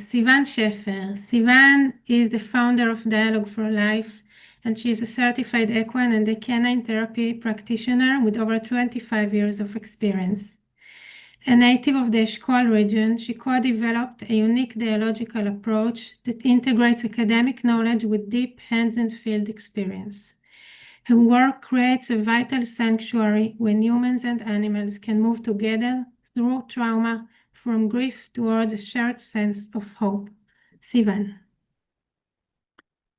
Sivan Shefer. Sivan is the founder of Dialog for Life, and she is a certified equine and a canine therapy practitioner with over 25 years of experience. A native of the Eshkol region, she co-developed a unique dialogical approach that integrates academic knowledge with deep hands-on field experience. Her work creates a vital sanctuary when humans and animals can move together through trauma, from grief towards a shared sense of hope. Sivan.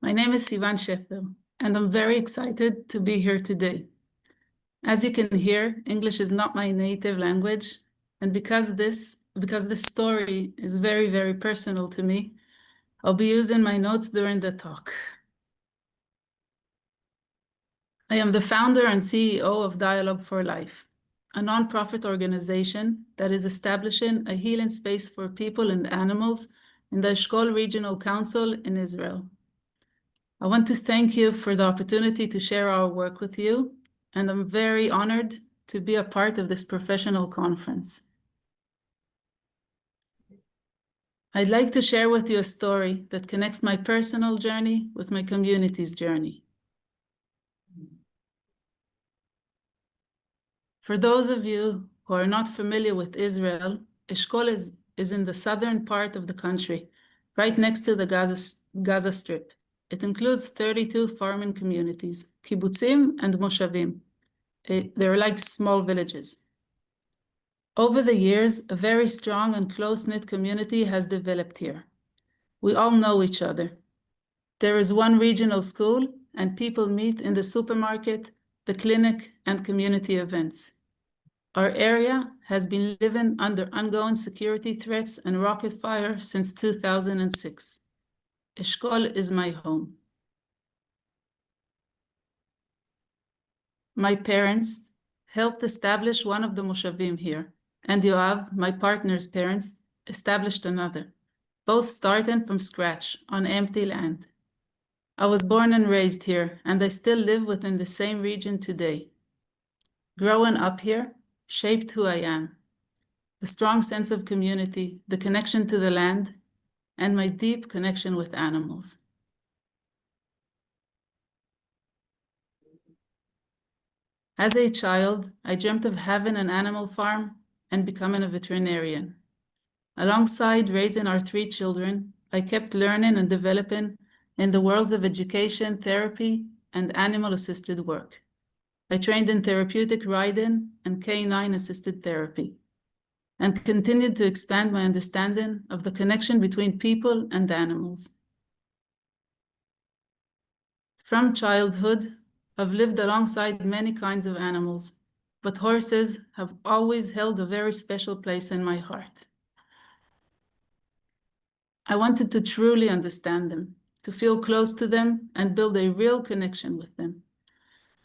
My name is Sivan Shefer, and I'm very excited to be here today. As you can hear, English is not my native language, and because this story is very, very personal to me, I'll be using my notes during the talk. I am the founder and CEO of Dialog for Life, a nonprofit organization that is establishing a healing space for people and animals in the Eshkol Regional Council in Israel. I want to thank you for the opportunity to share our work with you, and I'm very honored to be a part of this professional conference. I'd like to share with you a story that connects my personal journey with my community's journey. For those of you who are not familiar with Israel, Eshkol is in the southern part of the country, right next to the Gaza Strip. It includes 32 farming communities, kibbutzim and moshavim. They're like small villages. Over the years, a very strong and close-knit community has developed here. We all know each other. There is one regional school, and people meet in the supermarket, the clinic, and community events. Our area has been living under ongoing security threats and rocket fire since 2006. Eshkol is my home. My parents helped establish one of the moshavim here, and Yoav, my partner's parents, established another, both starting from scratch on empty land. I was born and raised here, and I still live within the same region today. Growing up here shaped who I am. The strong sense of community, the connection to the land, and my deep connection with animals. As a child, I dreamt of having an animal farm and becoming a veterinarian. Alongside raising our 3 children, I kept learning and developing in the worlds of education, therapy, and animal-assisted work. I trained in therapeutic riding and canine-assisted therapy, and continued to expand my understanding of the connection between people and animals. From childhood, I've lived alongside many kinds of animals, but horses have always held a very special place in my heart. I wanted to truly understand them, to feel close to them, and build a real connection with them.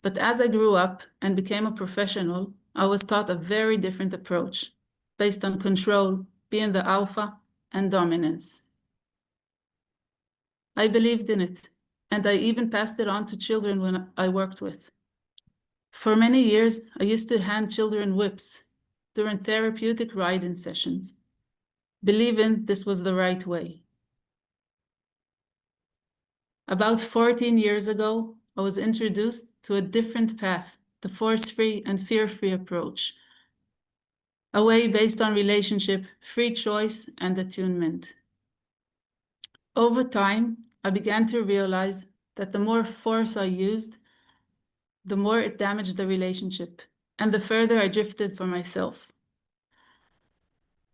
But as I grew up and became a professional, I was taught a very different approach, based on control, being the alpha, and dominance. I believed in it, and I even passed it on to children when I worked with. For many years, I used to hand children whips during therapeutic riding sessions, believing this was the right way. About 14 years ago, I was introduced to a different path, the force-free and fear-free approach, a way based on relationship, free choice, and attunement. Over time, I began to realize that the more force I used, the more it damaged the relationship, and the further I drifted for myself.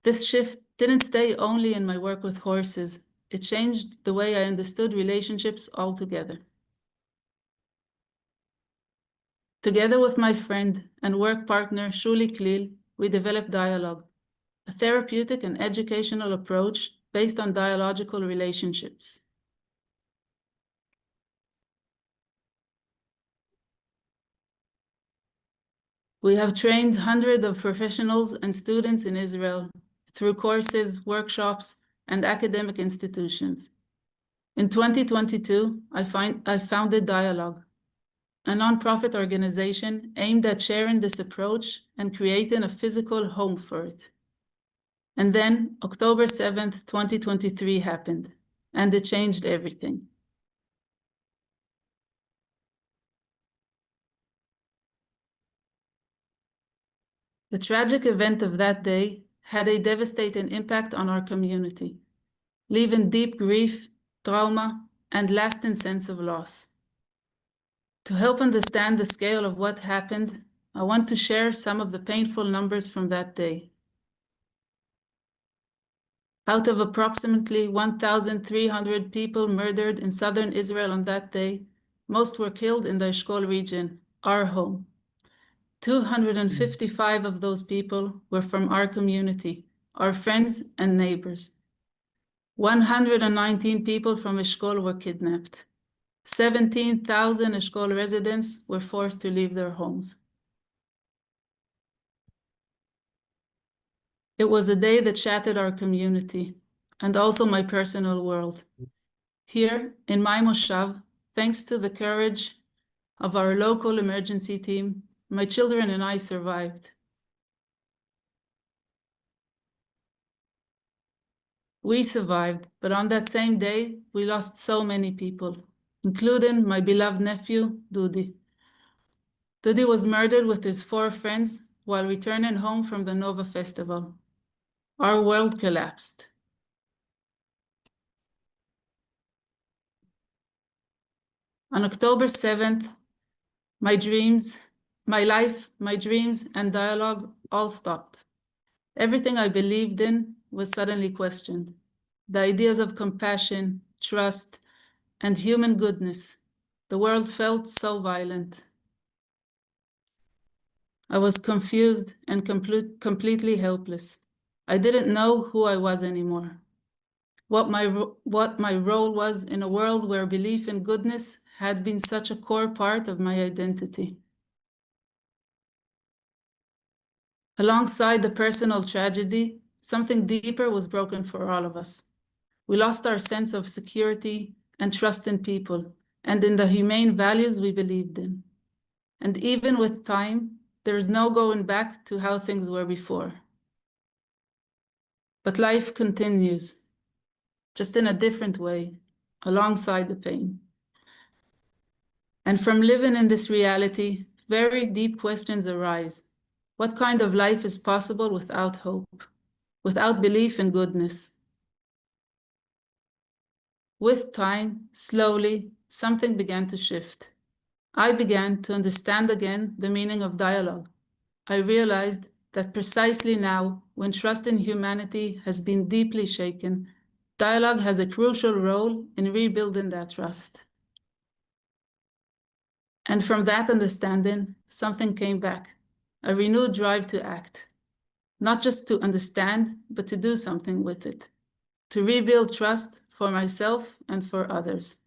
This shift didn't stay only in my work with horses. It changed the way I understood relationships altogether. Together with my friend and work partner, Shuli Klil, we developed Dialog, a therapeutic and educational approach based on dialogical relationships. We have trained hundreds of professionals and students in Israel through courses, workshops, and academic institutions. In 2022, I founded Dialog, a nonprofit organization aimed at sharing this approach and creating a physical home for it. And then October 7th, 2023 happened, and it changed everything. The tragic event of that day had a devastating impact on our community, leaving deep grief, trauma, and lasting sense of loss. To help understand the scale of what happened, I want to share some of the painful numbers from that day. Out of approximately 1,300 people murdered in southern Israel on that day, most were killed in the Eshkol region, our home. 255 of those people were from our community, our friends and neighbors. 119 people from Eshkol were kidnapped. 17,000 Eshkol residents were forced to leave their homes. It was a day that shattered our community and also my personal world. Here in my Moshav, thanks to the courage of our local emergency team, my children and I survived. We survived, but on that same day, we lost so many people, including my beloved nephew, Dudi. Dudi was murdered with his 4 friends while returning home from the Nova Festival. Our world collapsed. On October 7th, my dreams, my life, my dreams, and dialogue all stopped. Everything I believed in was suddenly questioned. The ideas of compassion, trust, and human goodness. The world felt so violent. I was confused and completely helpless. I didn't know who I was anymore. What my role was in a world where belief in goodness had been such a core part of my identity. Alongside the personal tragedy, something deeper was broken for all of us. We lost our sense of security and trust in people and in the humane values we believed in. And even with time, there is no going back to how things were before. But life continues, just in a different way, alongside the pain. And from living in this reality, very deep questions arise. What kind of life is possible without hope, without belief in goodness? With time, slowly, something began to shift. I began to understand again the meaning of dialogue. I realized that precisely now, when trust in humanity has been deeply shaken, dialogue has a crucial role in rebuilding that trust. And from that understanding, something came back, a renewed drive to act, not just to understand, but to do something with it, to rebuild trust for myself and for others.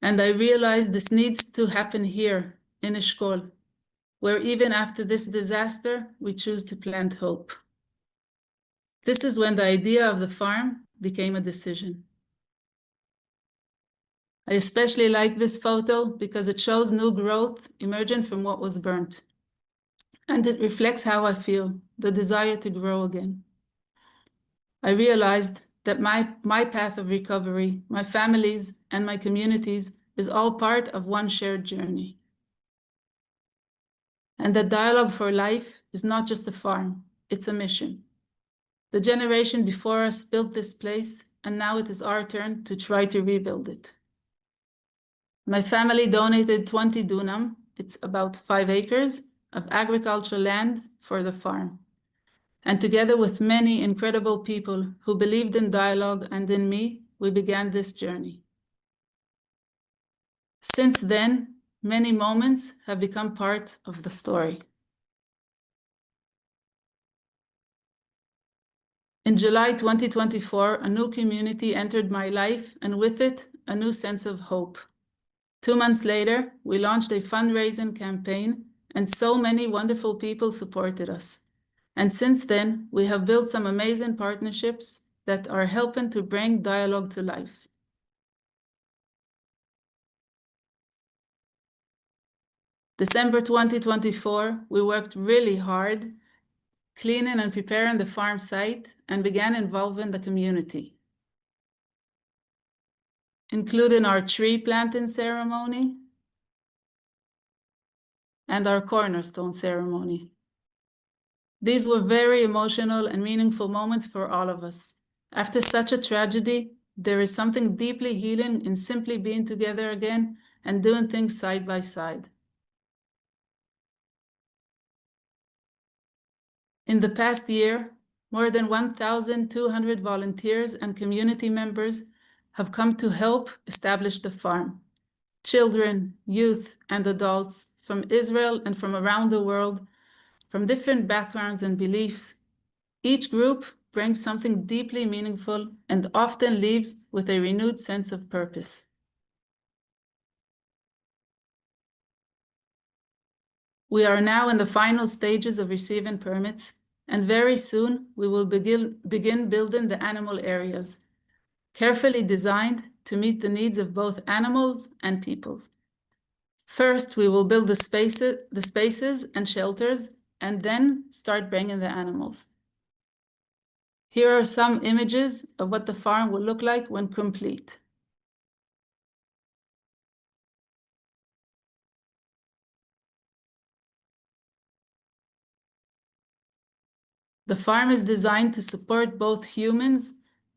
And I realized this needs to happen here in Eshkol, where even after this disaster, we choose to plant hope. This is when the idea of the farm became a decision. I especially like this photo because it shows new growth emerging from what was burnt. And it reflects how I feel, the desire to grow again. I realized that my path of recovery, my family's and my community's, is all part of one shared journey. And that Dialogue for Life is not just a farm, it's a mission. The generation before us built this place, and now it is our turn to try to rebuild it. My family donated 20 dunam, it's about 5 acres, of agricultural land for the farm. And together with many incredible people who believed in dialogue and in me, we began this journey. Since then, many moments have become part of the story. In July 2024, a new community entered my life, and with it, a new sense of hope. 2 months later, we launched a fundraising campaign, and so many wonderful people supported us. And since then, we have built some amazing partnerships that are helping to bring dialogue to life. December 2024, we worked really hard cleaning and preparing the farm site, and began involving the community, including our tree planting ceremony and our cornerstone ceremony. These were very emotional and meaningful moments for all of us. After such a tragedy, there is something deeply healing in simply being together again and doing things side by side. In the past year, more than 1,200 volunteers and community members have come to help establish the farm. Children, youth, and adults from Israel and from around the world, from different backgrounds and beliefs. Each group brings something deeply meaningful and often leaves with a renewed sense of purpose. We are now in the final stages of receiving permits, and very soon we will begin building the animal areas, carefully designed to meet the needs of both animals and people. First, we will build the spaces and shelters, and then start bringing the animals. Here are some images of what the farm will look like when complete. The farm is designed to support both humans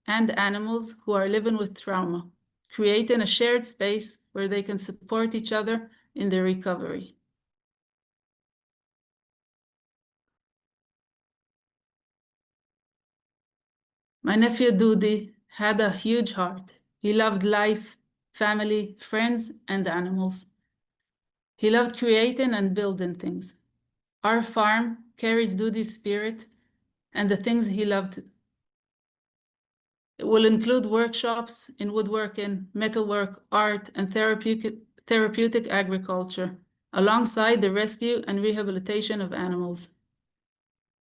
and animals who are living with trauma, creating a shared space where they can support each other in their recovery. My nephew Dudi had a huge heart. He loved life, family, friends, and animals. He loved creating and building things. Our farm carries Dudi's spirit and the things he loved. It will include workshops in woodworking, metalwork, art, and therapeutic agriculture, alongside the rescue and rehabilitation of animals.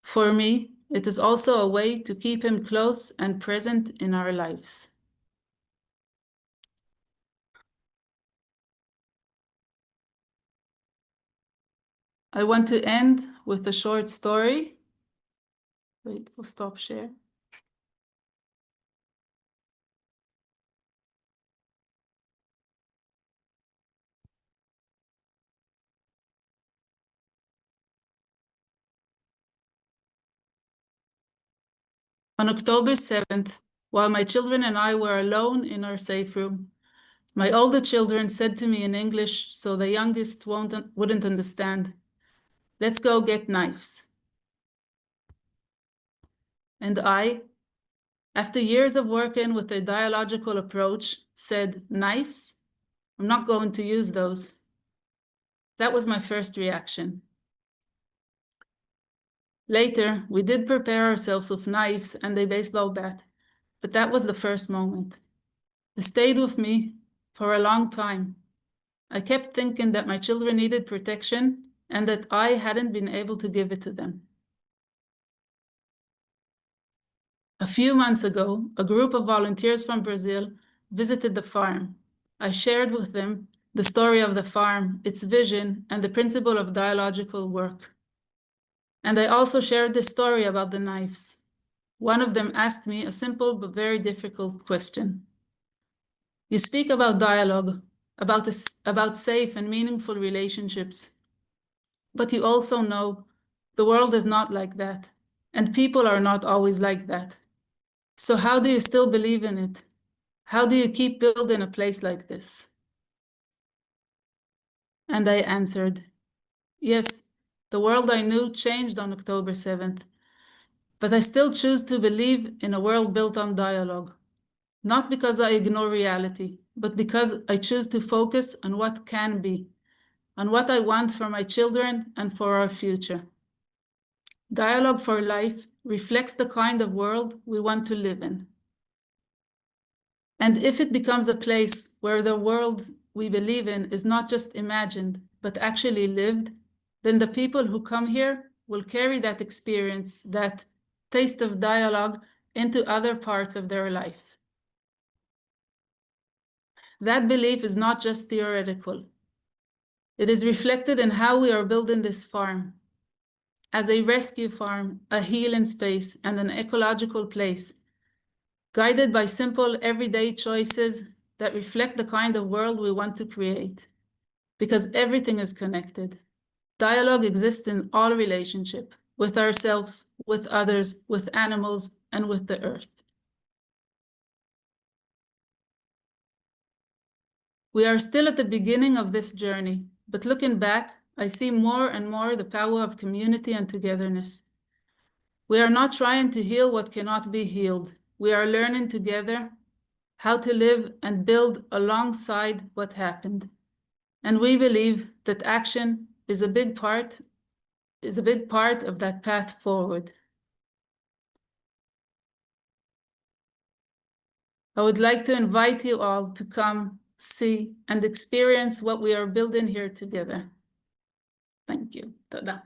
For me, it is also a way to keep him close and present in our lives. I want to end with a short story. Wait, we'll stop share. On October 7th, while my children and I were alone in our safe room, my older children said to me in English, so the youngest wouldn't understand, "Let's go get knives." And I, after years of working with a dialogical approach, said, "Knives? I'm not going to use those." That was my first reaction. Later, we did prepare ourselves with knives and a baseball bat, but that was the first moment. It stayed with me for a long time. I kept thinking that my children needed protection and that I hadn't been able to give it to them. A few months ago, a group of volunteers from Brazil visited the farm. I shared with them the story of the farm, its vision, and the principle of dialogical work. And I also shared the story about the knives. One of them asked me a simple but very difficult question. "You speak about dialogue, about safe and meaningful relationships, but you also know the world is not like that, and people are not always like that. So how do you still believe in it? How do you keep building a place like this?" And I answered, "Yes, the world I knew changed on October 7th, but I still choose to believe in a world built on dialogue, not because I ignore reality, but because I choose to focus on what can be, on what I want for my children and for our future. Dialogue for life reflects the kind of world we want to live in. And if it becomes a place where the world we believe in is not just imagined, but actually lived, then the people who come here will carry that experience, that taste of dialogue, into other parts of their life. That belief is not just theoretical. It is reflected in how we are building this farm. as a rescue farm, a healing space, and an ecological place, guided by simple, everyday choices that reflect the kind of world we want to create. Because everything is connected. Dialogue exists in all relationship, with ourselves, with others, with animals, and with the earth. We are still at the beginning of this journey, but looking back, I see more and more the power of community and togetherness. We are not trying to heal what cannot be healed. We are learning together how to live and build alongside what happened. And we believe that action is a big part of that path forward. I would like to invite you all to come, see, and experience what we are building here together. Thank you. Toda.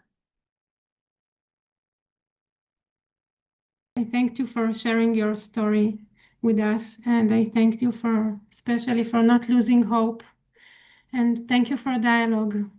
I thank you for sharing your story with us, and I thank you especially for not losing hope. And thank you for dialogue.